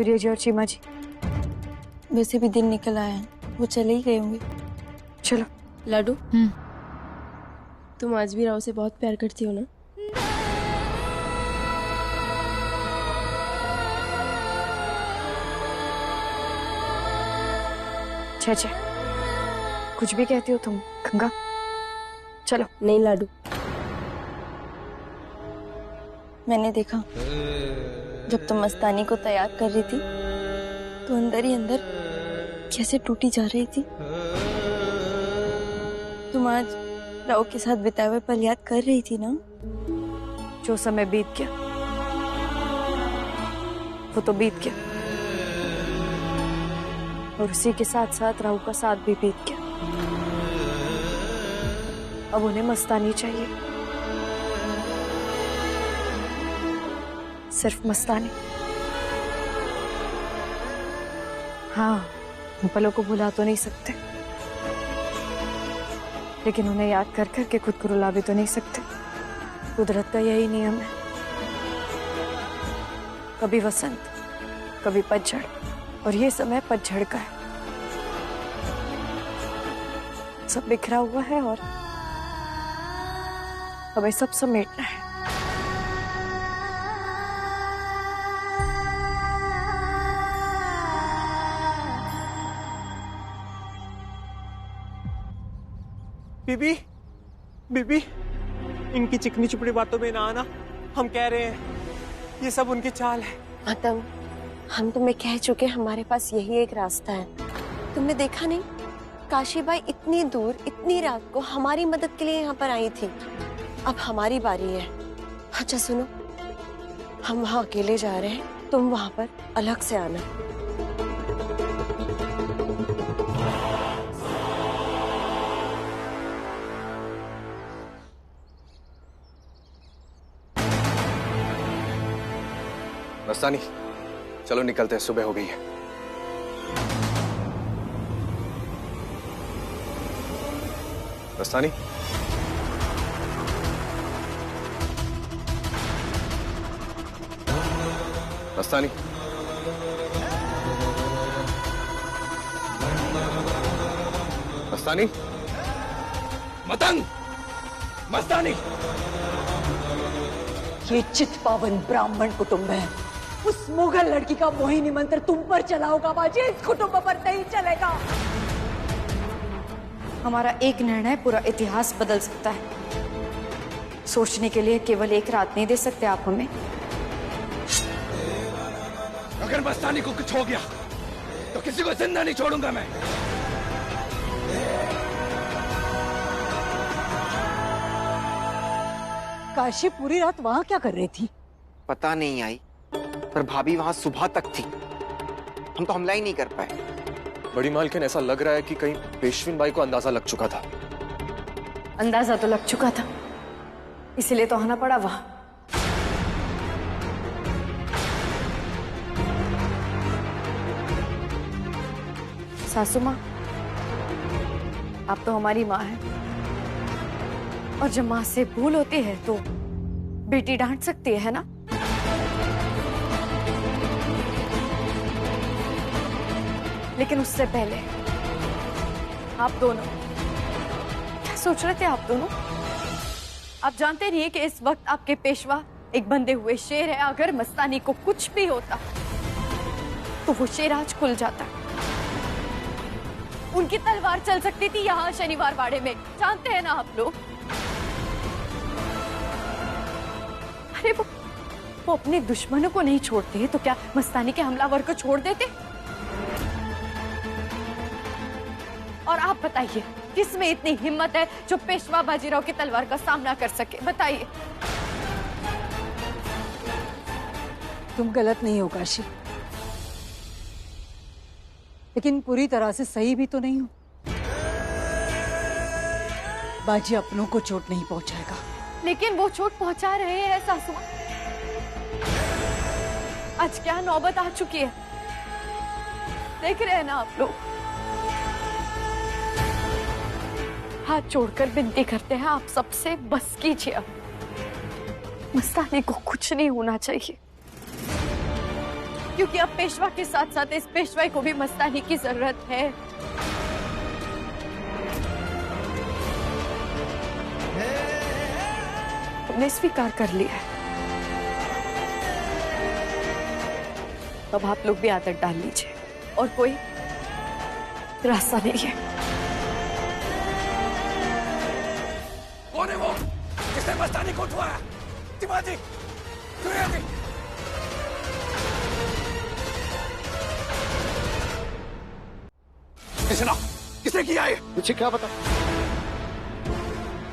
फिर ये जी और चीमा जी? वैसे भी दिन निकल आए हैं, वो चले ही गए होंगे। चलो। लाडू, तुम आज भी राव से बहुत प्यार करती हो ना? छे कुछ भी कहती हो तुम गंगा। चलो। नहीं लाडू, मैंने देखा जब तुम मस्तानी को तैयार कर रही थी तो अंदर ही अंदर कैसे टूटी जा रही थी। तुम आज राव के साथ बिताए हुए पल याद कर रही थी ना? जो समय बीत गया वो तो बीत गया, और उसी के साथ साथ राहु का साथ भी बीत गया। अब उन्हें मस्तानी चाहिए, सिर्फ मस्तानी। हाँ, उन पलों को भुला तो नहीं सकते, लेकिन उन्हें याद कर करके खुद को रुला भी तो नहीं सकते। कुदरत का यही नियम है, कभी वसंत कभी पतझड़, और ये समय पतझड़ का है। सब बिखरा हुआ है और हमें सब समेटना है। बीबी, बीबी, इनकी चिकनी चुपड़ी बातों में ना आना। हम कह रहे हैं ये सब उनकी चाल है। मातम, हम तुम्हें कह चुके हमारे पास यही एक रास्ता है। तुमने देखा नहीं, काशीबाई इतनी दूर इतनी रात को हमारी मदद के लिए यहाँ पर आई थी। अब हमारी बारी है। अच्छा सुनो, हम वहाँ अकेले जा रहे हैं, तुम वहाँ पर अलग से आना। मस्तानी, चलो निकलते हैं, सुबह हो गई है। मस्तानी, मस्तानी, मस्तानी, मतंग, मस्तानी। ये चितपावन ब्राह्मण कुटुंब है। उस मुगल लड़की का मोहिनी मंत्र तुम पर चला होगा बाजी, इस कुटुंब पर नहीं चलेगा। हमारा एक निर्णय पूरा इतिहास बदल सकता है। सोचने के लिए केवल एक रात नहीं दे सकते आप हमें? अगर मस्तानी को कुछ हो गया तो किसी को जिंदा नहीं छोड़ूंगा मैं। काशी पूरी रात वहाँ क्या कर रही थी? पता नहीं आई, पर भाभी वहां सुबह तक थी। हम तो हमला ही नहीं कर पाए। बड़ी मालकिन, ऐसा लग रहा है कि कहीं पेशवीन बाई को अंदाजा लग चुका था। अंदाजा तो लग चुका था, इसीलिए तो आना पड़ा वहां। सासू माँ, आप तो हमारी माँ हैं, और जब माँ से भूल होती है तो बेटी डांट सकती है ना? लेकिन उससे पहले आप दोनों क्या सोच रहे थे? आप दोनों, आप जानते नहीं कि इस वक्त आपके पेशवा एक बंधे हुए शेर है। अगर मस्तानी को कुछ भी होता तो वो शेर आज खुल जाता। उनकी तलवार चल सकती थी यहाँ शनिवार वाड़े में, जानते हैं ना आप लोग? अरे वो अपने दुश्मनों को नहीं छोड़ते तो क्या मस्तानी के हमलावर को छोड़ देते? और आप बताइए, किसमें इतनी हिम्मत है जो पेशवा बाजीराव की तलवार का सामना कर सके? बताइए। तुम गलत नहीं हो काशी, लेकिन पूरी तरह से सही भी तो नहीं हो। बाजी अपनों को चोट नहीं पहुंचाएगा। लेकिन वो चोट पहुंचा रहे हैं सासू। आज क्या नौबत आ चुकी है, देख रहे हैं ना आप लोग। हाथ जोड़कर विनती करते हैं आप सबसे, बस कीजिए अब। मस्तानी को कुछ नहीं होना चाहिए, क्योंकि अब पेशवा के साथ साथ इस पेशवाई को भी मस्तानी की जरूरत है। हमने स्वीकार कर लिया है, अब आप लोग भी आदत डाल लीजिए और कोई रास्ता नहीं है। कौन है वो जिसने मस्तानी को उठवाया? शिवाजी, सूर्याजी। कृष्णा, किसने किया है? मुझे क्या पता।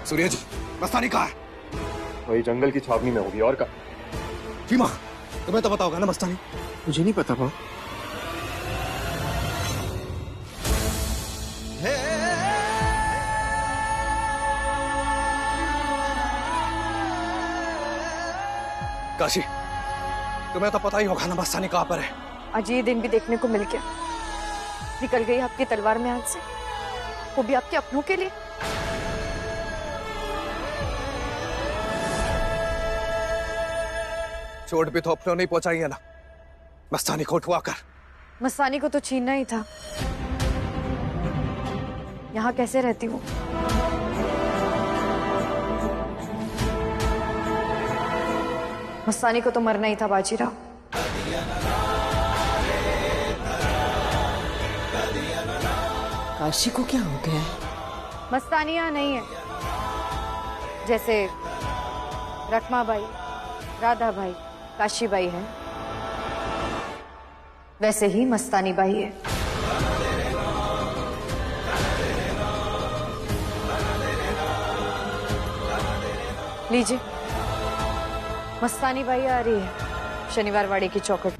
सूर्याजी, मस्तानी कहाँ है? वही जंगल की छावनी में होगी, और का? सीमा, तुम्हें तो पता होगा ना मस्तानी? मुझे नहीं पता माँ। काशी, तुम्हें तो पता ही होगा ना मस्तानी कहाँ पर है? आज ये दिन भी देखने को मिल गया, निकल गई आपकी तलवार में हाथ से, वो भी आपके अपनों के लिए। चोट भी तो अपनों नहीं पहुंचाई है ना, मस्तानी को उठवा कर। मस्तानी को तो छीनना ही था, यहाँ कैसे रहती हूँ? मस्तानी को तो मरना ही था बाजीराव। काशी को क्या हो गया? मस्तानी यहाँ नहीं है, जैसे रखमाबाई, राधाबाई, काशीबाई है, वैसे ही मस्तानी बाई है। लीजिए, मस्तानी बाई आ रही है शनिवार वाड़े की चौखट।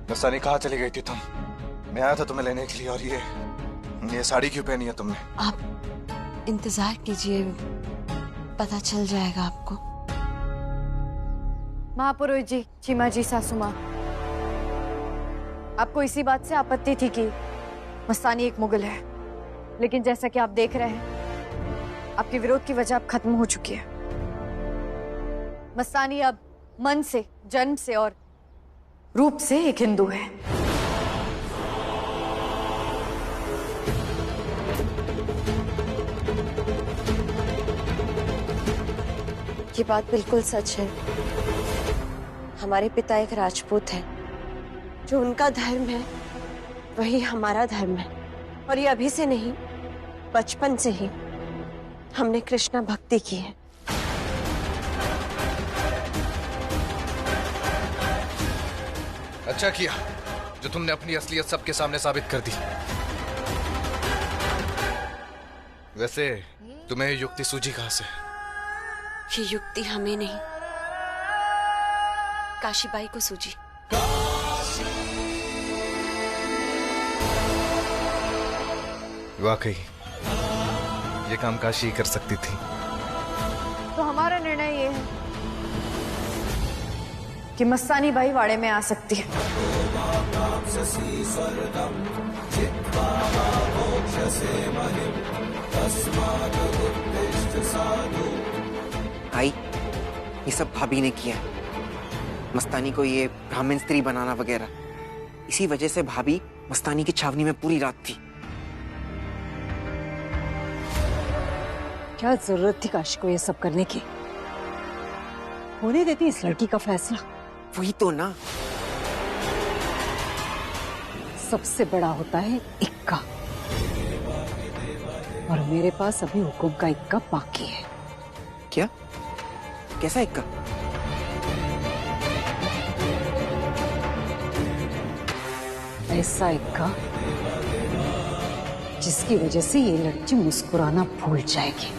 मस्तानी कहाँ चली गई थी तुम? मैं आया था तुम्हें लेने के लिए, और ये साड़ी क्यों पहनी है तुमने? आप इंतजार कीजिए, पता चल जाएगा आपको। महापुरोहित जी, चीमा जी, सासू माँ, आपको इसी बात से आपत्ति थी कि मस्तानी एक मुगल है, लेकिन जैसा कि आप देख रहे हैं, आपके विरोध की वजह अब खत्म हो चुकी है। मस्तानी अब मन से, जन्म से और रूप से एक हिंदू है। ये बात बिल्कुल सच है। हमारे पिता एक राजपूत है, जो उनका धर्म है वही हमारा धर्म है, और ये अभी से नहीं, बचपन से ही हमने कृष्णा भक्ति की है। अच्छा किया जो तुमने अपनी असलियत सबके सामने साबित कर दी। वैसे तुम्हें ये युक्ति सूझी कहां से? ये युक्ति हमें नहीं, काशीबाई को सूझी। वाकई ये काम काशी कर सकती थी। तो हमारा निर्णय ये है कि मस्तानी बाई वाड़े में आ सकती है। आई, ये सब भाभी ने किया, मस्तानी को ये ब्राह्मण स्त्री बनाना वगैरह। इसी वजह से भाभी मस्तानी की छावनी में पूरी रात थी। क्या जरूरत थी काशी को ये सब करने की? होने देती इस लड़की का फैसला। वही तो ना, सबसे बड़ा होता है इक्का, और मेरे पास अभी हुक्म का इक्का बाकी है। क्या? कैसा इक्का? ऐसा इक्का जिसकी वजह से ये लड़की मुस्कुराना भूल जाएगी।